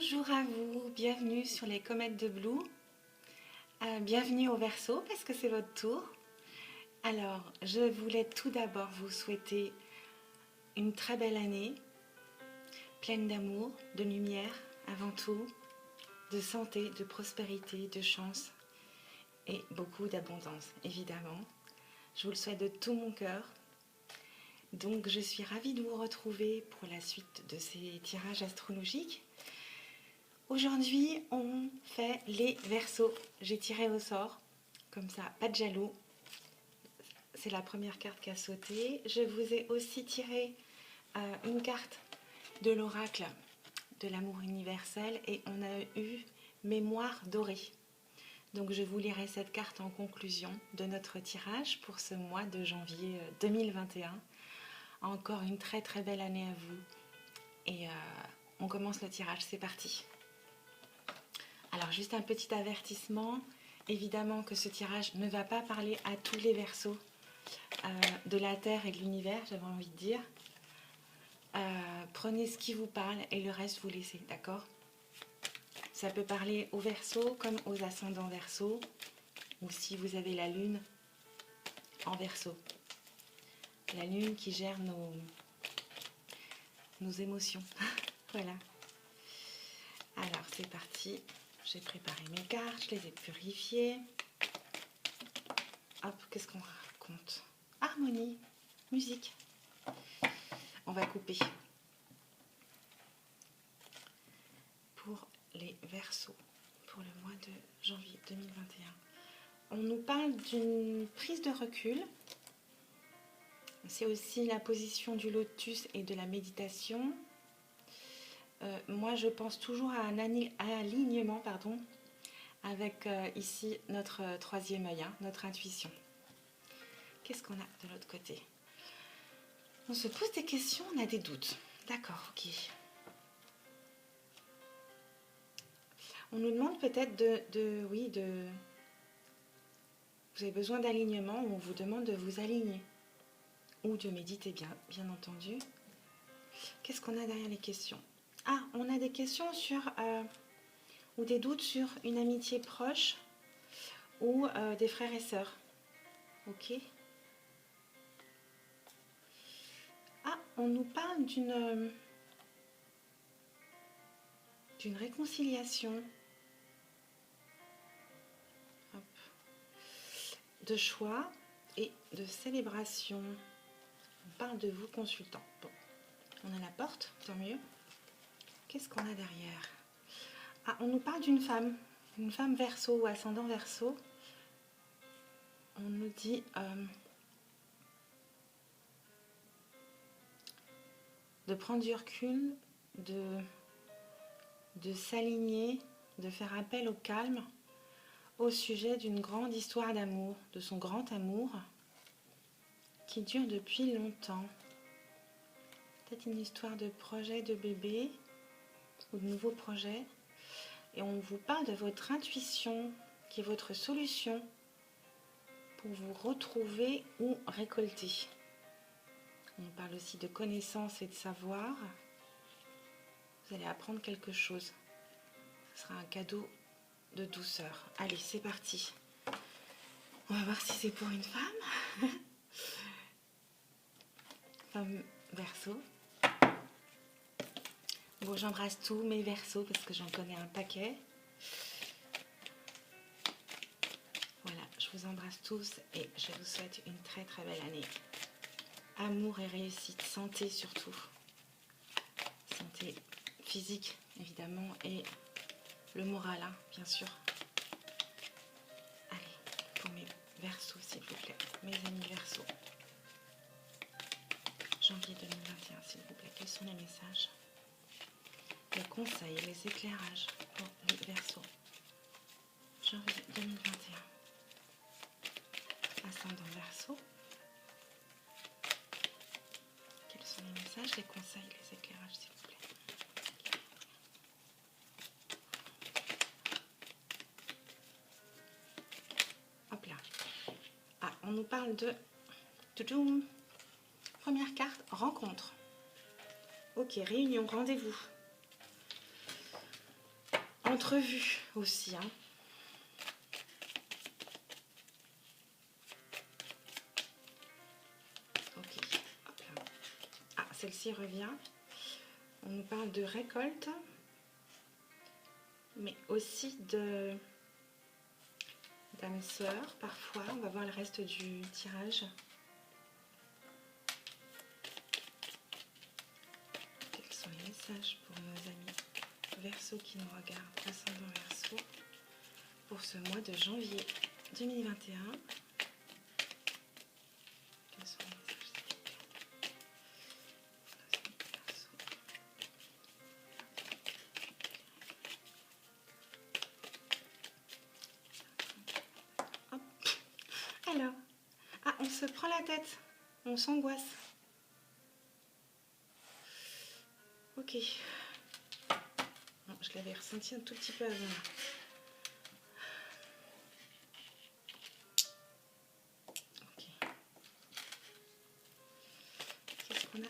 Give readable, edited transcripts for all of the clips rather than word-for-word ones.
Bonjour à vous, bienvenue sur les comètes de Blue. Bienvenue au Verseau parce que c'est votre tour. Alors, je voulais tout d'abord vous souhaiter une très belle année, pleine d'amour, de lumière avant tout, de santé, de prospérité, de chance et beaucoup d'abondance, évidemment. Je vous le souhaite de tout mon cœur. Donc, je suis ravie de vous retrouver pour la suite de ces tirages astrologiques. Aujourd'hui, on fait les Verseaux. J'ai tiré au sort, comme ça, pas de jaloux. C'est la première carte qui a sauté. Je vous ai aussi tiré une carte de l'oracle de l'amour universel et on a eu Mémoire dorée. Donc je vous lirai cette carte en conclusion de notre tirage pour ce mois de janvier 2021. Encore une très très belle année à vous. Et on commence le tirage, c'est parti. Alors juste un petit avertissement, évidemment que ce tirage ne va pas parler à tous les Verseaux de la Terre et de l'univers, j'avais envie de dire. Prenez ce qui vous parle et le reste vous laissez, d'accord? Ça peut parler aux Verseaux comme aux ascendants Verseaux, ou si vous avez la Lune en Verseau. La Lune qui gère nos émotions. Voilà. Alors c'est parti. J'ai préparé mes cartes, je les ai purifiées. Hop, qu'est-ce qu'on raconte? Harmonie, musique. On va couper. Pour les Verseaux, pour le mois de janvier 2021. On nous parle d'une prise de recul. C'est aussi la position du lotus et de la méditation. Moi, je pense toujours à un alignement, avec ici notre troisième œil, notre intuition. Qu'est-ce qu'on a de l'autre côté? On se pose des questions, on a des doutes. D'accord, ok. On nous demande peut-être vous avez besoin d'alignement, ou on vous demande de vous aligner. Ou de méditer, bien entendu. Qu'est-ce qu'on a derrière les questions? Ah, on a des questions sur, ou des doutes sur une amitié proche, ou des frères et sœurs. Ok. Ah, on nous parle d'une réconciliation. Hop. De choix et de célébration. On parle de vous, consultant. Bon, on a la porte, tant mieux. Qu'est-ce qu'on a derrière? Ah, on nous parle d'une femme Verseau ou ascendant Verseau. On nous dit de prendre du recul, de s'aligner, de faire appel au calme au sujet d'une grande histoire d'amour, de son grand amour qui dure depuis longtemps. Peut-être une histoire de projet de bébé ou de nouveaux projets. Et on vous parle de votre intuition qui est votre solution pour vous retrouver ou récolter. On parle aussi de connaissances et de savoir. Vous allez apprendre quelque chose. Ce sera un cadeau de douceur. Allez, c'est parti. On va voir si c'est pour une femme. Femme Verseau. Bon, j'embrasse tous mes Verseaux parce que j'en connais un paquet. Voilà, je vous embrasse tous et je vous souhaite une très très belle année. Amour et réussite, santé surtout. Santé physique évidemment et le moral, bien sûr. Allez, pour mes Verseaux s'il vous plaît, mes amis Verseaux. Janvier 2021 s'il vous plaît, quels sont les messages? Les conseils, les éclairages pour les Verseaux. Janvier 2021. Ascendant Verseau. Quels sont les messages, les conseils, les éclairages s'il vous plaît? Hop là. Ah, on nous parle de... Première carte, rencontre. Ok, réunion, rendez-vous. entrevue aussi. Hein. Ok. Hop là. Ah, celle-ci revient. On nous parle de récolte, mais aussi de d'âme sœur parfois. On va voir le reste du tirage. Quels sont les messages pour nos amis Verseau qui nous regardent, ascendant Verseau, pour ce mois de janvier 2021. Quels sont les messages Verseau. Hop. Alors, ah, on se prend la tête, on s'angoisse. Ok. Bon, je l'avais ressenti un tout petit peu avant. Ok. Qu'est-ce qu'on a?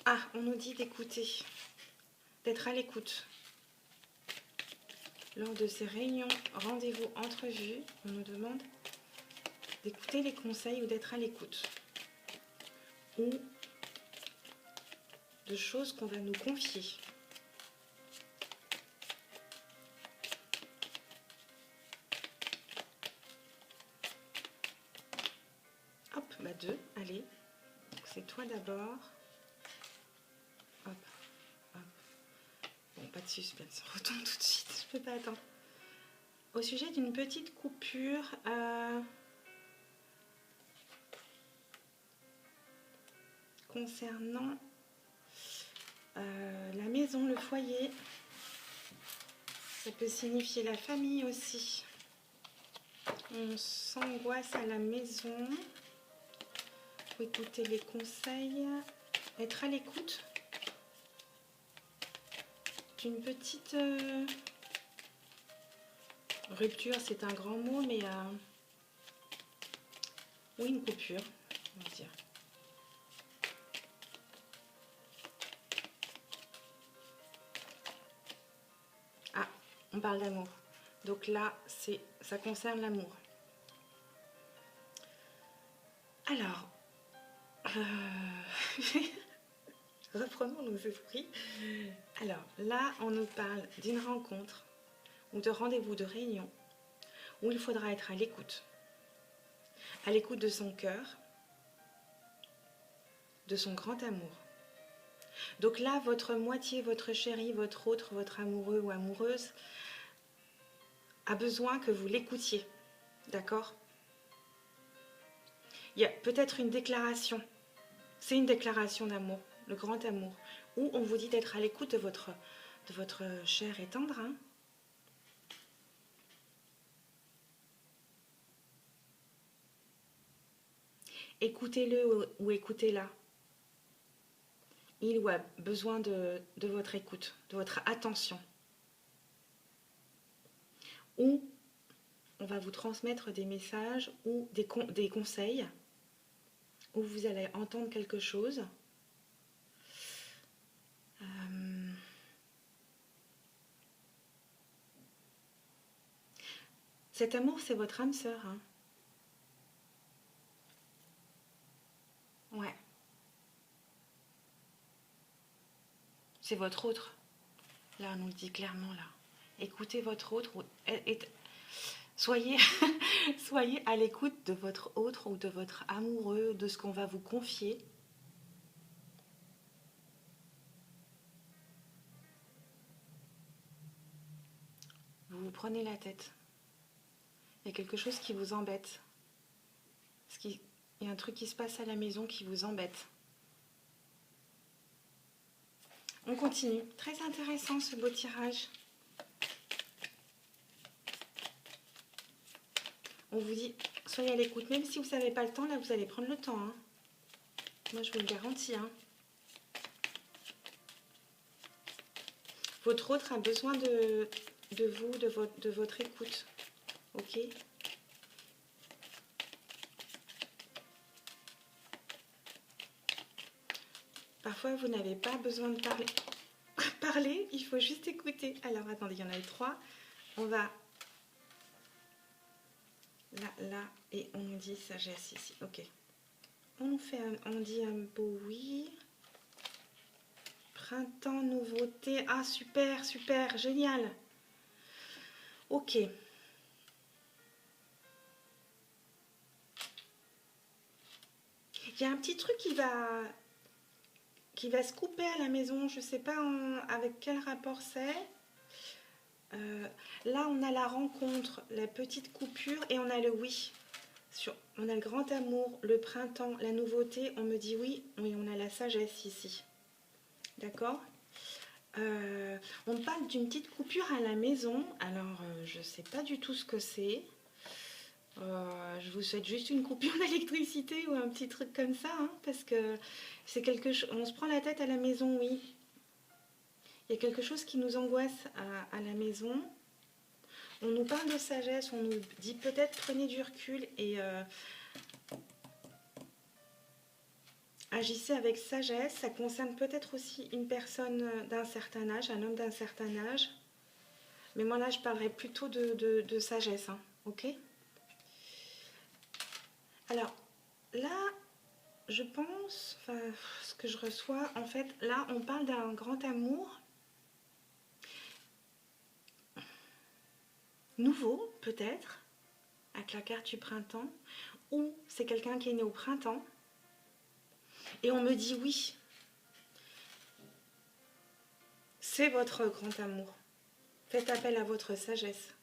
Ah, on nous dit d'écouter, d'être à l'écoute. Lors de ces réunions, rendez-vous, entrevues, on nous demande d'écouter les conseils ou d'être à l'écoute. Ou de choses qu'on va nous confier. Hop, bah 2, allez. C'est toi d'abord. Hop, hop. Bon, pas de suspense, on retourne tout de suite, je peux pas attendre. Au sujet d'une petite coupure, concernant la maison, le foyer, ça peut signifier la famille aussi. On s'angoisse à la maison. Faut écouter les conseils, être à l'écoute d'une petite rupture, c'est un grand mot, mais oui, une coupure, on va dire. Ah, on parle d'amour. Donc là, ça concerne l'amour. Alors, reprenons nos esprits. Alors là, on nous parle d'une rencontre ou de rendez-vous, de réunion, où il faudra être à l'écoute de son cœur, de son grand amour. Donc là, votre moitié, votre chéri, votre autre, votre amoureux ou amoureuse a besoin que vous l'écoutiez, d'accord? Il y a peut-être une déclaration, c'est une déclaration d'amour, le grand amour, où on vous dit d'être à l'écoute de votre cher et tendre, hein. Écoutez-le ou écoutez-la. Il ou a besoin de votre écoute, de votre attention. Ou on va vous transmettre des messages ou des conseils, où vous allez entendre quelque chose. Cet amour, c'est votre âme sœur, hein. Ouais. C'est votre autre. Là, on nous le dit clairement, là. Écoutez votre autre. Soyez, soyez à l'écoute de votre autre ou de votre amoureux, de ce qu'on va vous confier. Vous vous prenez la tête. Il y a quelque chose qui vous embête. Il y a un truc qui se passe à la maison qui vous embête. On continue. Très intéressant ce beau tirage. On vous dit, soyez à l'écoute. Même si vous n'avez pas le temps, là, vous allez prendre le temps. Hein. Moi, je vous le garantis. Hein. Votre autre a besoin de vous, de votre écoute. Ok ? Parfois, vous n'avez pas besoin de parler. parler, il faut juste écouter. Alors, attendez, il y en a 3. On va là, et on nous dit sagesse ici. Ok. On dit un beau oui. Printemps, nouveauté. Ah, super, super, génial. Ok. Il y a un petit truc qui va se couper à la maison. Je ne sais pas avec quel rapport c'est. Là, on a la rencontre, la petite coupure et on a le oui. On a le grand amour, le printemps, la nouveauté. On me dit oui, oui, on a la sagesse ici. D'accord. On parle d'une petite coupure à la maison. Alors, je ne sais pas du tout ce que c'est. Je vous souhaite juste une coupure d'électricité ou un petit truc comme ça, hein, parce que c'est quelque chose. On se prend la tête à la maison, oui. Il y a quelque chose qui nous angoisse à la maison. On nous parle de sagesse, on nous dit peut-être prenez du recul et agissez avec sagesse. Ça concerne peut-être aussi une personne d'un certain âge, un homme d'un certain âge. Mais moi là, je parlerai plutôt de sagesse, hein, ok? Alors, là, je pense, enfin, ce que je reçois, en fait, là, on parle d'un grand amour. Nouveau, peut-être, avec la carte du printemps, ou c'est quelqu'un qui est né au printemps, et on me dit oui, c'est votre grand amour. Faites appel à votre sagesse.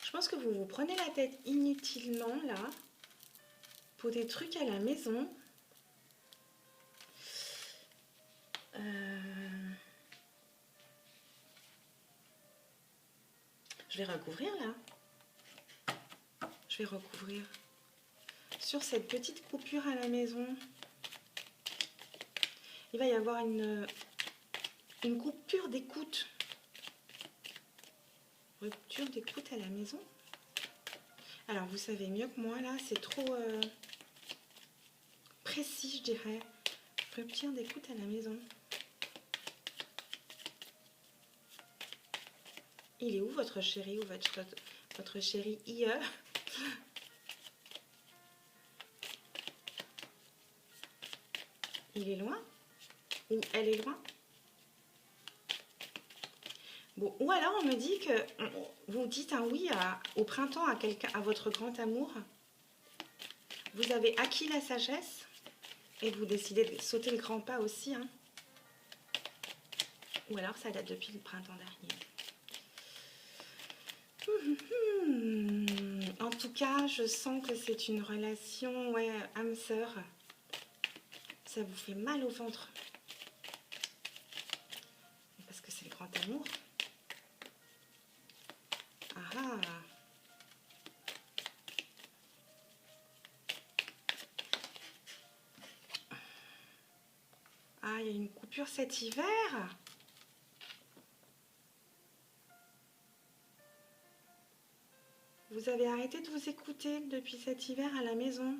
Je pense que vous vous prenez la tête inutilement, là, pour des trucs à la maison. Je vais recouvrir, là. Je vais recouvrir. Sur cette petite coupure à la maison, il va y avoir une coupure d'écoute. Rupture d'écoute à la maison. Alors, vous savez mieux que moi, là, c'est trop précis, je dirais. Rupture d'écoute à la maison. Il est où votre chéri ou votre chéri IE? Il est loin? Ou elle est loin? Bon, ou alors on me dit que vous dites un oui au printemps à quelqu'un, à votre grand amour. Vous avez acquis la sagesse et vous décidez de sauter le grand pas aussi, hein. Ou alors ça date depuis le printemps dernier. En tout cas, je sens que c'est une relation, ouais, âme-sœur. Ça vous fait mal au ventre. Parce que c'est le grand amour. Ah. Ah, il y a une coupure cet hiver. Vous avez arrêté de vous écouter depuis cet hiver à la maison.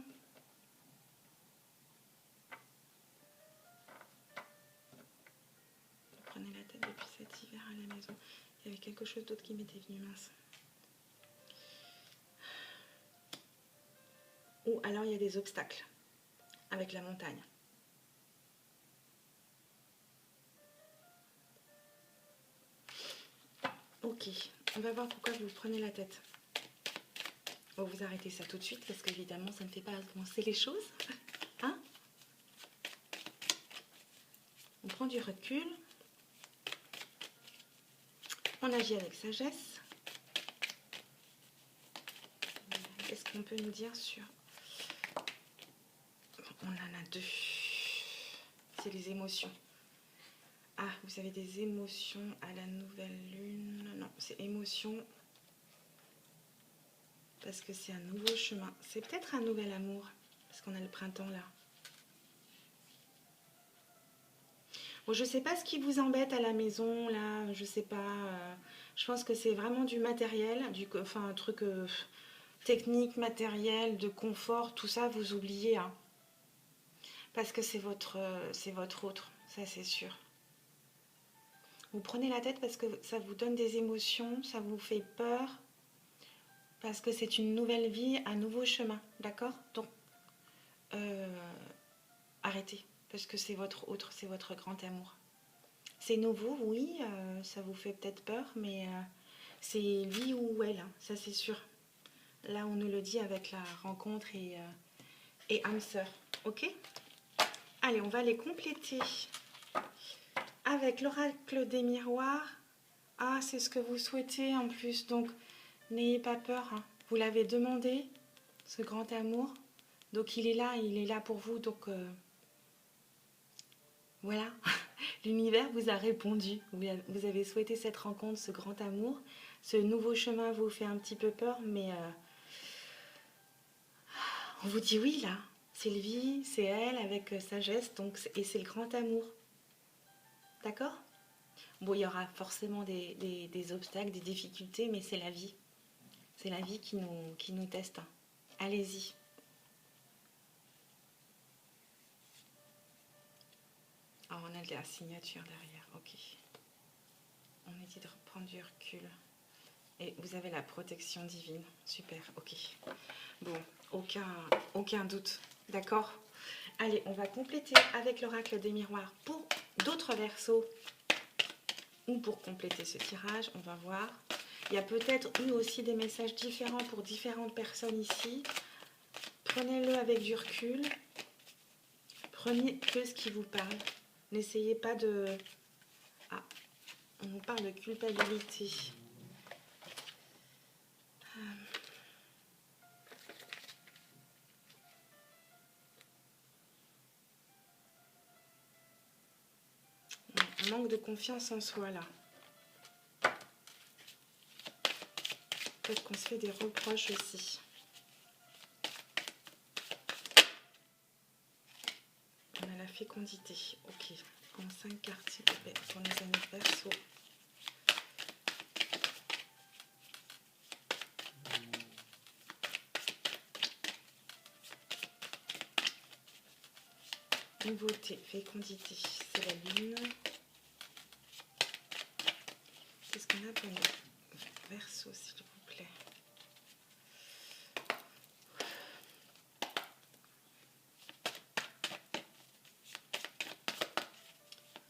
Vous prenez la tête depuis cet hiver à la maison. Il y avait quelque chose d'autre qui m'était venu, mince. Ou alors il y a des obstacles avec la montagne. Ok, on va voir pourquoi vous prenez la tête. Bon, vous arrêtez ça tout de suite parce qu'évidemment ça ne fait pas avancer les choses. Hein? On prend du recul. On agit avec sagesse. Qu'est-ce qu'on peut nous dire sur... On en a 2. C'est les émotions. Ah, vous avez des émotions à la nouvelle lune. Non, c'est émotions. Parce que c'est un nouveau chemin. C'est peut-être un nouvel amour. Parce qu'on a le printemps là. Bon, je sais pas ce qui vous embête à la maison là. Je sais pas. Je pense que c'est vraiment du matériel. Enfin, un truc technique, matériel, de confort. Tout ça, vous oubliez. Hein. Parce que c'est votre autre. ça c'est sûr. Vous prenez la tête parce que ça vous donne des émotions, ça vous fait peur, parce que c'est une nouvelle vie, un nouveau chemin, d'accord? Donc, arrêtez, parce que c'est votre autre, c'est votre grand amour. C'est nouveau, oui, ça vous fait peut-être peur, mais c'est lui ou elle, hein, ça c'est sûr. Là, on nous le dit avec la rencontre et âme sœur, ok? Allez, on va les compléter avec l'oracle des miroirs. Ah, c'est ce que vous souhaitez en plus, donc n'ayez pas peur, hein. Vous l'avez demandé, ce grand amour. Donc il est là pour vous, donc voilà. L'univers vous a répondu, vous avez souhaité cette rencontre, ce grand amour. Ce nouveau chemin vous fait un petit peu peur, mais on vous dit oui là. Sylvie, c'est elle avec sagesse, donc, et c'est le grand amour. D'accord? Bon, il y aura forcément des obstacles, des difficultés, mais c'est la vie. C'est la vie qui nous teste. Allez-y. Ah, on a de la signature derrière, ok. On a dit de reprendre du recul. Et vous avez la protection divine. Super, ok. Bon, aucun doute. D'accord? Allez, on va compléter avec l'oracle des miroirs pour d'autres versos. Ou pour compléter ce tirage, on va voir. Il y a peut-être eu aussi des messages différents pour différentes personnes ici. Prenez-le avec du recul. Prenez que ce qui vous parle. N'essayez pas de... Ah, on nous parle de culpabilité. On manque de confiance en soi là. Peut-être qu'on se fait des reproches aussi. On a la fécondité. Ok. En 5 cartes, s'il vous plaît, pour nos amis perso. Nouveauté, fécondité, c'est la lune. Qu'est-ce qu'on a pour nous? Verseau, s'il vous plaît.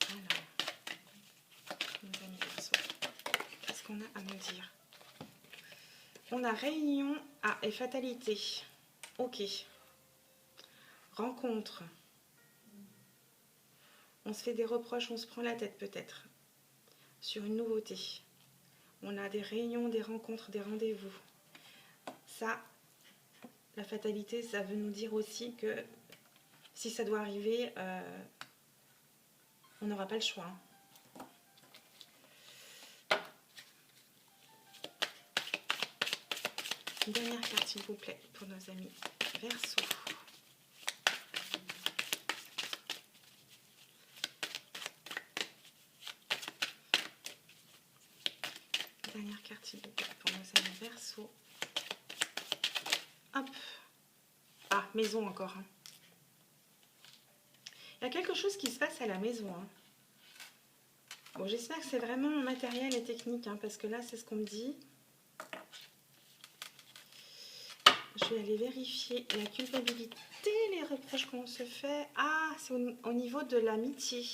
Alors, nos amis Verseau, qu'est-ce qu'on a à nous dire? On a réunion et fatalité. Ok. Rencontre. On se fait des reproches, on se prend la tête peut-être sur une nouveauté. On a des réunions, des rencontres, des rendez-vous. Ça, la fatalité, ça veut nous dire aussi que si ça doit arriver, on n'aura pas le choix. Une dernière carte, s'il vous plaît, pour nos amis Verseau. Dernière carte, s'il vous plaît, pour nos amis Verseau. Hop. Ah, maison encore. Hein. Il y a quelque chose qui se passe à la maison. Hein. Bon, j'espère que c'est vraiment matériel et technique, hein, parce que là, c'est ce qu'on me dit. Je vais aller vérifier la culpabilité, les reproches qu'on se fait. Ah, c'est au niveau de l'amitié.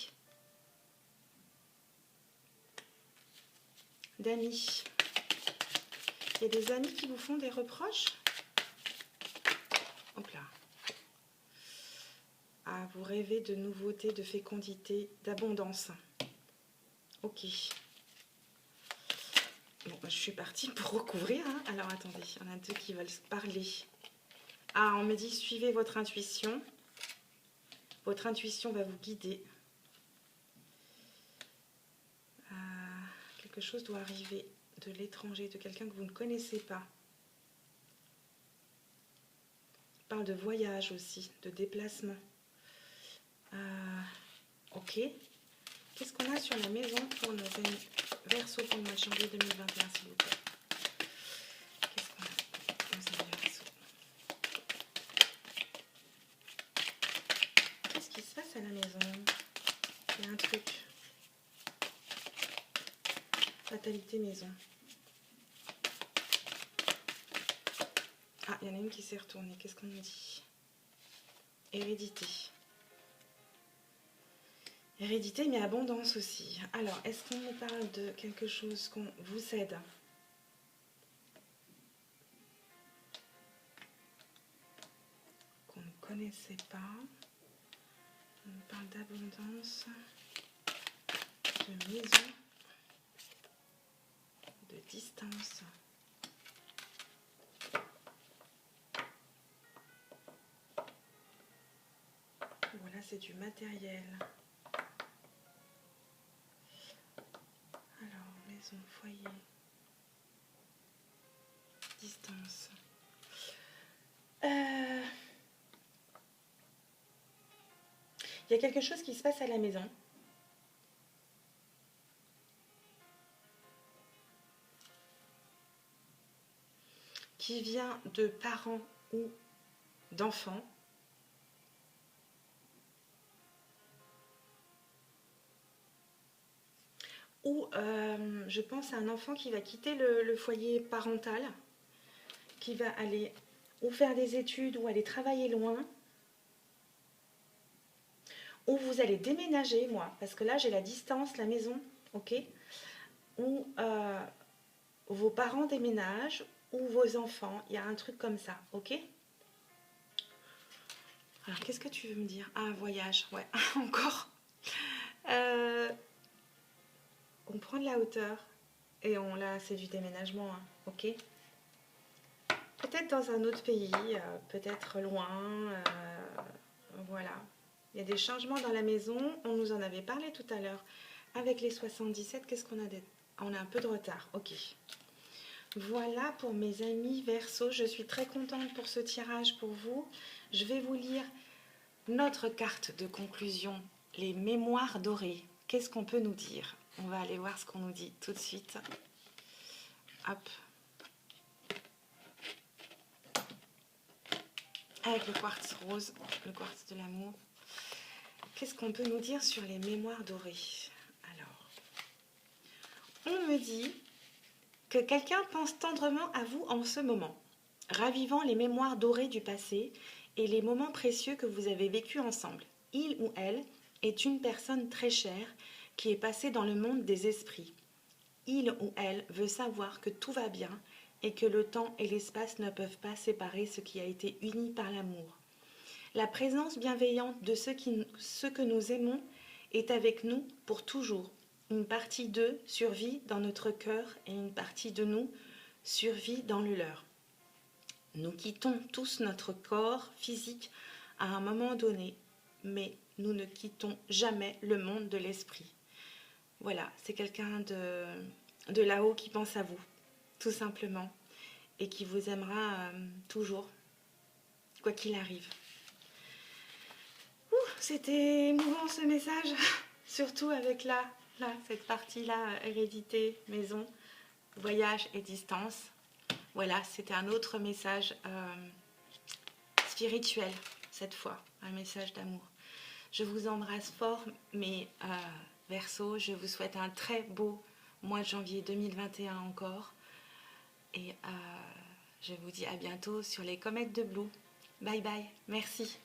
D'amis. Il y a des amis qui vous font des reproches. Hop là. Ah, vous rêvez de nouveautés, de fécondité, d'abondance. Ok. Bon, je suis partie pour recouvrir. Hein. Alors, attendez, il y en a deux qui veulent se parler. Ah, on me dit, suivez votre intuition. Votre intuition va vous guider. Quelque chose doit arriver de l'étranger, de quelqu'un que vous ne connaissez pas. On parle de voyage aussi, de déplacement. Ok. Qu'est-ce qu'on a sur la maison pour nos amis Verseau pour le mois de janvier 2021, s'il vous plaît? Qu'est-ce qu'on a pour nos amis Verseau? Qu'est-ce qui se passe à la maison? Il y a fatalité maison. Ah, il y en a une qui s'est retournée. Qu'est-ce qu'on nous dit? Hérédité. Hérédité, mais abondance aussi. Alors, est-ce qu'on me parle de quelque chose qu'on vous aide? Qu'on ne connaissait pas. On me parle d'abondance, de maison, de distance. Voilà, c'est du matériel. Alors, maison, foyer, distance. Il y a quelque chose qui se passe à la maison. Qui vient de parents ou d'enfants. Ou je pense à un enfant qui va quitter le foyer parental, qui va aller ou faire des études ou aller travailler loin, ou vous allez déménager, moi, parce que là j'ai la distance, la maison, ok, ou vos parents déménagent, ou vos enfants, il y a un truc comme ça, ok. Alors qu'est-ce que tu veux me dire? Ah, voyage, ouais, encore. On prend de la hauteur, et là c'est du déménagement, hein, ok. Peut-être dans un autre pays, peut-être loin, voilà. Il y a des changements dans la maison, on nous en avait parlé tout à l'heure. Avec les 77, qu'est-ce qu'on a? On a un peu de retard, ok. Voilà pour mes amis Verseau, je suis très contente pour ce tirage pour vous. Je vais vous lire notre carte de conclusion, les mémoires dorées. Qu'est-ce qu'on peut nous dire? On va aller voir ce qu'on nous dit tout de suite. Hop. Avec le quartz rose, le quartz de l'amour. Qu'est-ce qu'on peut nous dire sur les mémoires dorées? Alors, on me dit que quelqu'un pense tendrement à vous en ce moment, ravivant les mémoires dorées du passé et les moments précieux que vous avez vécus ensemble. Il ou elle est une personne très chère qui est passée dans le monde des esprits. Il ou elle veut savoir que tout va bien et que le temps et l'espace ne peuvent pas séparer ce qui a été uni par l'amour. La présence bienveillante de ceux que nous aimons est avec nous pour toujours. Une partie d'eux survit dans notre cœur et une partie de nous survit dans le leur. Nous quittons tous notre corps physique à un moment donné, mais nous ne quittons jamais le monde de l'esprit. Voilà, c'est quelqu'un de là-haut qui pense à vous, tout simplement, et qui vous aimera toujours, quoi qu'il arrive. C'était émouvant ce message, surtout avec cette partie-là, hérédité, maison, voyage et distance. Voilà, c'était un autre message spirituel, cette fois, un message d'amour. Je vous embrasse fort, mes Verseaux, je vous souhaite un très beau mois de janvier 2021 encore. Et je vous dis à bientôt sur les comètes de Blue. Bye bye, merci.